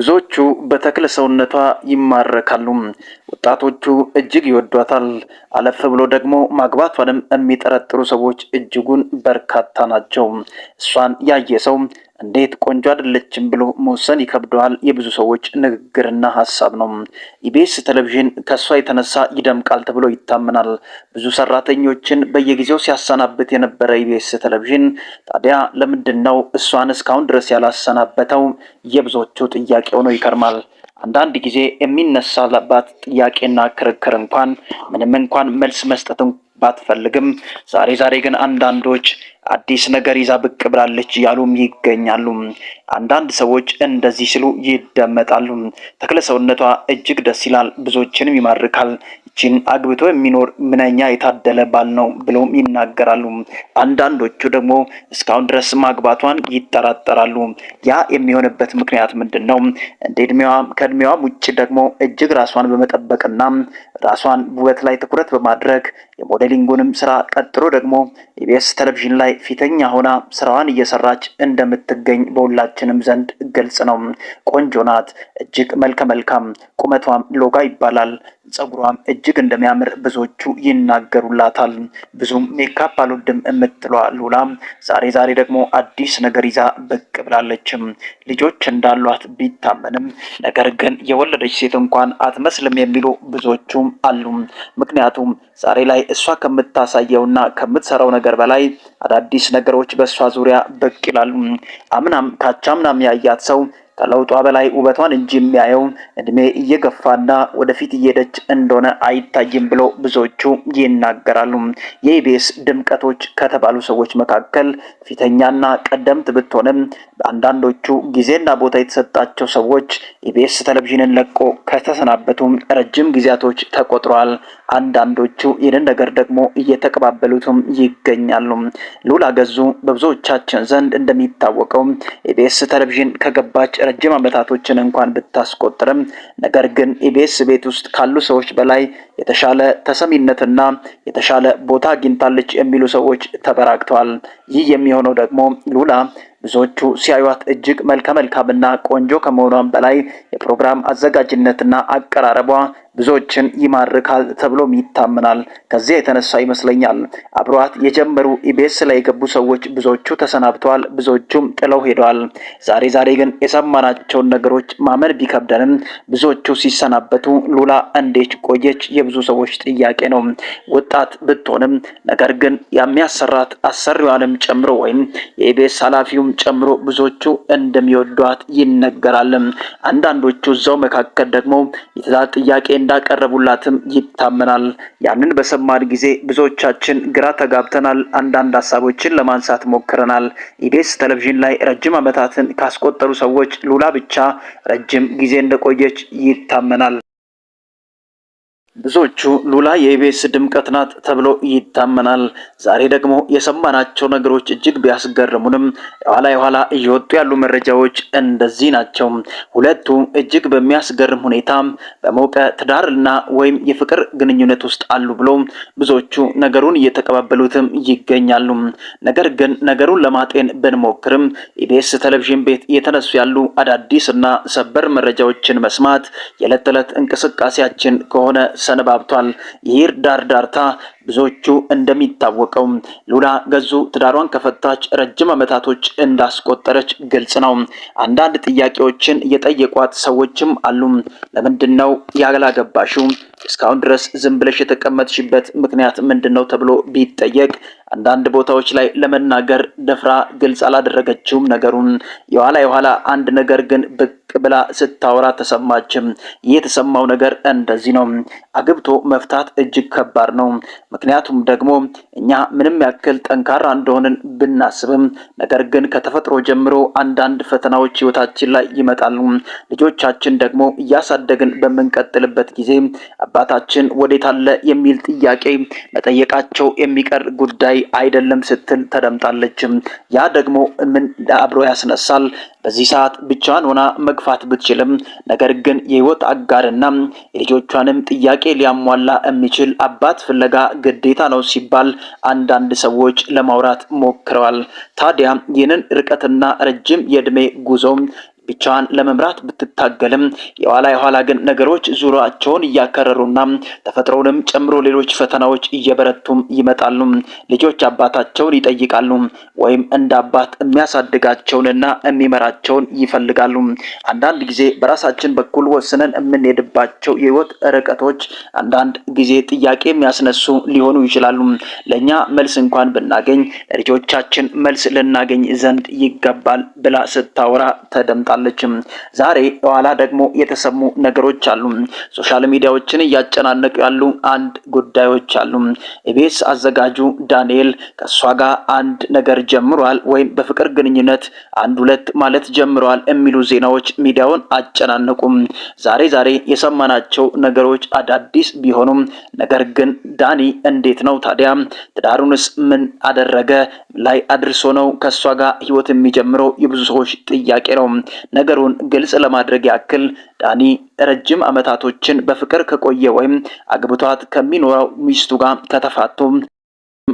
ብዙዎቹ በተክለ ሰውነቷ ይማረካሉ። ወጣቶቹ እጅግ ይወዷታል። አለፍ ብሎ ደግሞ ማግባቷንም የሚጠረጥሩ ሰዎች እጅጉን በርካታ ናቸው። እሷን ያየ ሰው እንዴት ቆንጆ አይደለችም ብሎ መወሰን ይከብደዋል። የብዙ ሰዎች ንግግርና ሀሳብ ነው። ኢቢኤስ ቴሌቪዥን ከእሷ የተነሳ ይደምቃል ተብሎ ይታመናል። ብዙ ሰራተኞችን በየጊዜው ሲያሰናብት የነበረ ኢቢኤስ ቴሌቪዥን ታዲያ ለምንድን ነው እሷን እስካሁን ድረስ ያላሰናበተው? የብዙዎቹ ጥያቄ ሆኖ ይከርማል። አንዳንድ ጊዜ የሚነሳባት ጥያቄና ክርክር ምንም እንኳን መልስ መስጠት ባትፈልግም ዛሬ ግን አንዳንዶች አዲስ ነገር ይዛ ብቅ ብላለች ያሉም ይገኛሉ። አንዳንድ ሰዎች እንደዚህ ሲሉ ይደመጣሉ። ተክለ ሰውነቷ እጅግ ደስ ይላል፣ ብዙዎችንም ይማርካል። ይህችን አግብቶ የሚኖር ምንኛ የታደለ ባል ነው ብሎም ይናገራሉ። አንዳንዶቹ ደግሞ እስካሁን ድረስ ማግባቷን ይጠራጠራሉ። ያ የሚሆንበት ምክንያት ምንድነው? እንደ ከእድሜዋም ውጭ ደግሞ እጅግ ራሷን በመጠበቅና ራሷን ውበት ላይ ትኩረት በማድረግ የሞዴሊንጉንም ስራ ቀጥሎ ደግሞ ኢቢኤስ ቴሌቪዥን ላይ ፊተኛ ሆና ስራዋን እየሰራች እንደምትገኝ በሁላችንም ዘንድ ግልጽ ነው። ቆንጆ ናት፣ እጅግ መልከ መልካም፣ ቁመቷም ሎጋ ይባላል። ጸጉሯም እጅግ እንደሚያምር ብዙዎቹ ይናገሩላታል። ብዙም ሜካፕ አልወድም የምትሏ ሉላ ዛሬ ደግሞ አዲስ ነገር ይዛ ብቅ ብላለችም። ልጆች እንዳሏት ቢታመንም ነገር ግን የወለደች ሴት እንኳን አትመስልም የሚሉ ብዙዎቹም አሉ። ምክንያቱም ዛሬ ላይ እሷ ከምታሳየውና ከምትሰራው ነገር በላይ አዳዲስ ነገሮች በእሷ ዙሪያ ብቅ ይላሉ። አምናም ካቻምናም ያያት ሰው ከለውጧ በላይ ውበቷን እንጂ የሚያየው እድሜ እየገፋና ወደፊት እየሄደች እንደሆነ አይታይም ብሎ ብዙዎቹ ይናገራሉ። የኢቢኤስ ድምቀቶች ከተባሉ ሰዎች መካከል ፊተኛና ቀደምት ብትሆንም አንዳንዶቹ ጊዜና ቦታ የተሰጣቸው ሰዎች ኢቢኤስ ቴሌቪዥንን ለቆ ከተሰናበቱ ረጅም ጊዜያቶች ተቆጥረዋል። አንዳንዶቹ ይህንን ነገር ደግሞ እየተቀባበሉትም ይገኛሉ። ሉላ ገዙ በብዙዎቻችን ዘንድ እንደሚታወቀው ኢቢኤስ ቴሌቪዥን ከገባች ረጅም ዓመታቶችን እንኳን ብታስቆጥርም ነገር ግን ኢቢኤስ ቤት ውስጥ ካሉ ሰዎች በላይ የተሻለ ተሰሚነትና የተሻለ ቦታ አግኝታለች የሚሉ ሰዎች ተበራክተዋል። ይህ የሚሆነው ደግሞ ሉላ ብዙዎቹ ሲያዩት እጅግ መልካምና ቆንጆ ከመሆኗም በላይ የፕሮግራም አዘጋጅነትና አቀራረቧ ብዙዎችን ይማርካል ተብሎም ይታመናል። ከዚህ የተነሳ ይመስለኛል አብሯት የጀመሩ ኢቢኤስ ላይ የገቡ ሰዎች ብዙዎቹ ተሰናብተዋል፣ ብዙዎቹም ጥለው ሄደዋል። ዛሬ ግን የሰማናቸውን ነገሮች ማመን ቢከብደንም ብዙዎቹ ሲሰናበቱ ሉላ እንዴት ቆየች የብዙ ሰዎች ጥያቄ ነው። ወጣት ብትሆንም ነገር ግን የሚያሰራት አሰሪዋንም ጨምሮ ወይም የኢቢኤስ ኃላፊውም ጨምሮ ብዙዎቹ እንደሚወዷት ይነገራል። አንዳንዶቹ እዛው መካከል ደግሞ የትዳር ጥያቄ እንዳቀረቡላትም ይታመናል። ያንን በሰማን ጊዜ ብዙዎቻችን ግራ ተጋብተናል። አንዳንድ ሀሳቦችን ለማንሳት ሞክረናል። ኢቢኤስ ቴሌቪዥን ላይ ረጅም ዓመታትን ካስቆጠሩ ሰዎች ሉላ ብቻ ረጅም ጊዜ እንደቆየች ይታመናል። ብዙዎቹ ሉላ የኢቢኤስ ድምቀት ናት ተብሎ ይታመናል። ዛሬ ደግሞ የሰማናቸው ነገሮች እጅግ ቢያስገርሙንም የኋላ እየወጡ ያሉ መረጃዎች እንደዚህ ናቸው። ሁለቱ እጅግ በሚያስገርም ሁኔታ በሞቀ ትዳርና ወይም የፍቅር ግንኙነት ውስጥ አሉ ብሎ ብዙዎቹ ነገሩን እየተቀባበሉትም ይገኛሉ። ነገር ግን ነገሩን ለማጤን ብንሞክርም ኢቢኤስ ቴሌቪዥን ቤት የተነሱ ያሉ አዳዲስና ሰበር መረጃዎችን መስማት የዕለት ተዕለት እንቅስቃሴያችን ከሆነ ሰነባብቷል። ይህ ዳርዳርታ ብዙዎቹ እንደሚታወቀው ሉላ ገዙ ትዳሯን ከፈታች ረጅም ዓመታቶች እንዳስቆጠረች ግልጽ ነው። አንዳንድ ጥያቄዎችን የጠየቋት ሰዎችም አሉ። ለምንድነው ያላገባሽው? እስካሁን ድረስ ዝም ብለሽ የተቀመጥሽበት ምክንያት ምንድነው ተብሎ ቢጠየቅ አንዳንድ ቦታዎች ላይ ለመናገር ደፍራ ግልጽ አላደረገችውም ነገሩን። የኋላ አንድ ነገር ግን ብቅ ብላ ስታወራ ተሰማችም። ይህ የተሰማው ነገር እንደዚህ ነው። አግብቶ መፍታት እጅግ ከባድ ነው። ምክንያቱም ደግሞ እኛ ምንም ያክል ጠንካራ እንደሆንን ብናስብም ነገር ግን ከተፈጥሮ ጀምሮ አንዳንድ ፈተናዎች ህይወታችን ላይ ይመጣሉ። ልጆቻችን ደግሞ እያሳደግን በምንቀጥልበት ጊዜ አባታችን ወዴት አለ የሚል ጥያቄ መጠየቃቸው የሚቀር ጉዳይ አይደለም ስትል ተደምጣለች። ያ ደግሞ ምን አብሮ ያስነሳል? በዚህ ሰዓት ብቻዋን ሆና መግፋት ብትችልም ነገር ግን የህይወት አጋርና የልጆቿንም ጥያቄ ሊያሟላ የሚችል አባት ፍለጋ ግዴታ ነው ሲባል አንዳንድ ሰዎች ለማውራት ሞክረዋል። ታዲያ ይህንን ርቀትና ረጅም የእድሜ ጉዞ ብቻዋን ለመምራት ብትታገልም የኋላ ግን ነገሮች ዙሪያቸውን እያከረሩና ተፈጥሮንም ጨምሮ ሌሎች ፈተናዎች እየበረቱም ይመጣሉ። ልጆች አባታቸውን ይጠይቃሉ ወይም እንደ አባት የሚያሳድጋቸውንና የሚመራቸውን ይፈልጋሉ። አንዳንድ ጊዜ በራሳችን በኩል ወስነን የምንሄድባቸው የህይወት ርቀቶች አንዳንድ ጊዜ ጥያቄ የሚያስነሱ ሊሆኑ ይችላሉ። ለኛ መልስ እንኳን ብናገኝ ለልጆቻችን መልስ ልናገኝ ዘንድ ይገባል ብላ ስታወራ ተደምጣለች። ዛሬ ኋላ ደግሞ የተሰሙ ነገሮች አሉ። ሶሻል ሚዲያዎችን እያጨናነቁ ያሉ አንድ ጉዳዮች አሉ። ኢቢኤስ አዘጋጁ ዳንኤል ከሷ ጋር አንድ ነገር ጀምሯል ወይም በፍቅር ግንኙነት አንድ ሁለት ማለት ጀምሯል የሚሉ ዜናዎች ሚዲያውን አጨናነቁም። ዛሬ የሰማናቸው ነገሮች አዳዲስ ቢሆኑም ነገር ግን ዳኒ እንዴት ነው ታዲያ ትዳሩንስ ምን አደረገ ላይ አድርሶ ነው ከሷ ጋር ህይወት የሚጀምረው? የብዙ ሰዎች ጥያቄ ነው። ነገሩን ግልጽ ለማድረግ ያክል ዳኒ ረጅም አመታቶችን በፍቅር ከቆየ ወይም አግብቷት ከሚኖረው ሚስቱ ጋር ከተፋቱ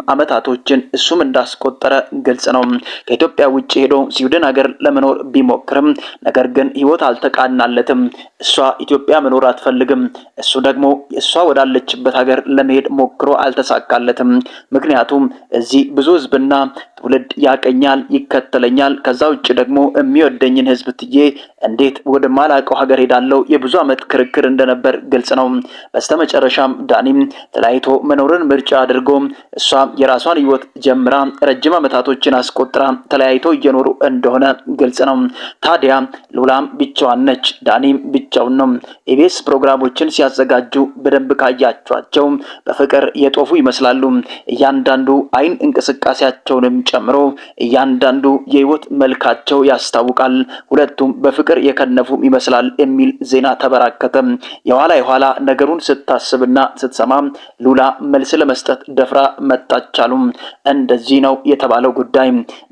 አመታቶችን እሱም እንዳስቆጠረ ግልጽ ነው። ከኢትዮጵያ ውጪ ሄዶ ስዊድን ሀገር ለመኖር ቢሞክርም ነገር ግን ህይወት አልተቃናለትም። እሷ ኢትዮጵያ መኖር አትፈልግም። እሱ ደግሞ እሷ ወዳለችበት ሀገር ለመሄድ ሞክሮ አልተሳካለትም። ምክንያቱም እዚህ ብዙ ህዝብና ትውልድ ያቀኛል፣ ይከተለኛል። ከዛ ውጪ ደግሞ የሚወደኝን ህዝብ ትዬ እንዴት ወደ ማላቀው ሀገር ሄዳለው? የብዙ አመት ክርክር እንደነበር ግልጽ ነው። በስተመጨረሻም ዳኒም ተለያይቶ መኖርን ምርጫ አድርጎ እሷ የራሷን ህይወት ጀምራ ረጅም አመታቶችን አስቆጥራ ተለያይቶ እየኖሩ እንደሆነ ግልጽ ነው። ታዲያ ሉላም ብቻዋን ነች፣ ዳኒም ብቻውን ነው። ኢቢኤስ ፕሮግራሞችን ሲያዘጋጁ በደንብ ካያቸዋቸው በፍቅር የጦፉ ይመስላሉ። እያንዳንዱ አይን እንቅስቃሴያቸውንም ጨምሮ እያንዳንዱ የህይወት መልካቸው ያስታውቃል። ሁለቱም በፍቅር የከነፉ ይመስላል የሚል ዜና ተበራከተ። የኋላ ነገሩን ስታስብና ስትሰማ ሉላ መልስ ለመስጠት ደፍራ መጣቻሉ። እንደዚህ ነው የተባለው ጉዳይ።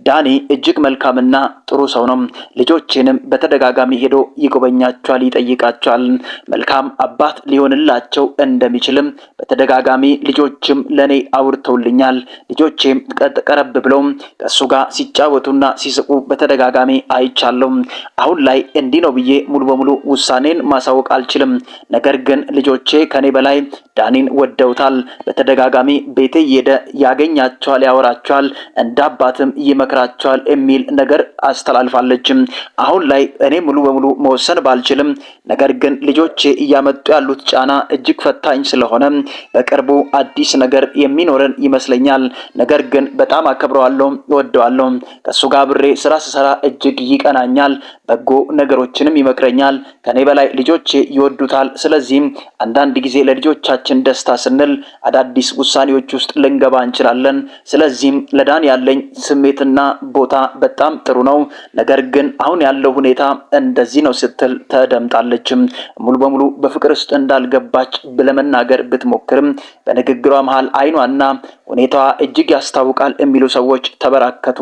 ዳኒ እጅግ መልካምና ጥሩ ሰው ነው። ልጆችንም በተደጋጋሚ ሄዶ ይጎበኛቸዋል፣ ይጠይቃቸዋል። መልካም አባት ሊሆንላቸው እንደሚችልም በተደጋጋሚ ልጆችም ለኔ አውርተውልኛል። ልጆቼም ቀረብ ብለው ከሱ ጋር ሲጫወቱና ሲስቁ በተደጋጋሚ አይቻለሁ። አሁን ላይ እንዲህ ነው ብዬ ሙሉ በሙሉ ውሳኔን ማሳወቅ አልችልም። ነገር ግን ልጆቼ ከኔ በላይ ዳኒን ወደውታል። በተደጋጋሚ ቤቴ ሄደ ያገኛቸዋል፣ ያወራቸዋል፣ እንደ አባትም ይመክራቸዋል የሚል ነገር አስተላልፋለች። አሁን ላይ እኔ ሙሉ በሙሉ መወሰን ባልችልም ነገር ግን ልጆቼ እያመጡ ያሉት ጫና እጅግ ፈታኝ ስለሆነ በቅርቡ አዲስ ነገር የሚኖረን ይመስለኛል። ነገር ግን በጣም አከብረዋለሁ፣ እወደዋለሁ። ከሱ ጋር ብሬ ስራ ስሰራ እጅግ ይቀናኛል፣ በጎ ነገሮችንም ይመክረኛል። ከኔ በላይ ልጆቼ ይወዱታል። ስለዚህ አንዳንድ ጊዜ ለልጆቻችን ደስታ ስንል አዳዲስ ውሳኔዎች ውስጥ ልንገባ እንችላለን። ስለዚህ ለዳኒ ያለኝ ስሜትና ቦታ በጣም ጥሩ ነው። ነገር ግን አሁን ያለው ሁኔታ እንደዚህ ነው ስትል ተደምጣለች። ሙሉ በሙሉ በፍቅር ውስጥ እንዳልገባች ለመናገር ብትሞክርም በንግግሯ መሃል አይኗና ሁኔታዋ እጅግ ያስታውቃል የሚሉ ሰዎች ተበራከቱ።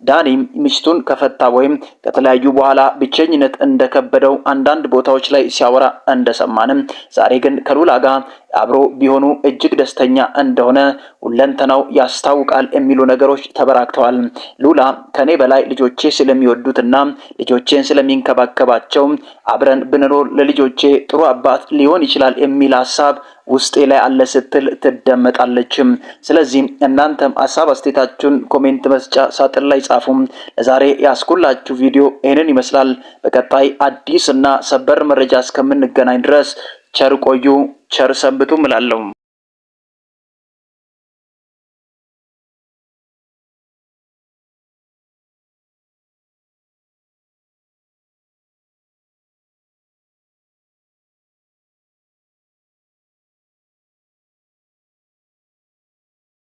ዳኒም ሚስቱን ከፈታ ወይም ከተለያዩ በኋላ ብቸኝነት እንደከበደው አንዳንድ ቦታዎች ላይ ሲያወራ እንደሰማንም ዛሬ ግን ከሉላ ጋር አብሮ ቢሆኑ እጅግ ደስተኛ እንደሆነ ሁለንተናው ያስታውቃል የሚሉ ነገሮች ተበራክተዋል። ሉላ ከኔ በላይ ልጆቼ ስለሚወዱትና ልጆቼን ስለሚንከባከባቸው አብረን ብንኖር ለልጆቼ ጥሩ አባት ሊሆን ይችላል የሚል ሐሳብ ውስጤ ላይ አለ ስትል ትደመጣለች። ስለዚህ እናንተም ሐሳብ አስተያየታችሁን ኮሜንት መስጫ ሳጥን ላይ ጻፉ። ለዛሬ ያስኩላችሁ ቪዲዮ ይህንን ይመስላል። በቀጣይ አዲስ እና ሰበር መረጃ እስከምንገናኝ ድረስ ቸር ቆዩ፣ ቸር ሰንብቱ እላለሁ።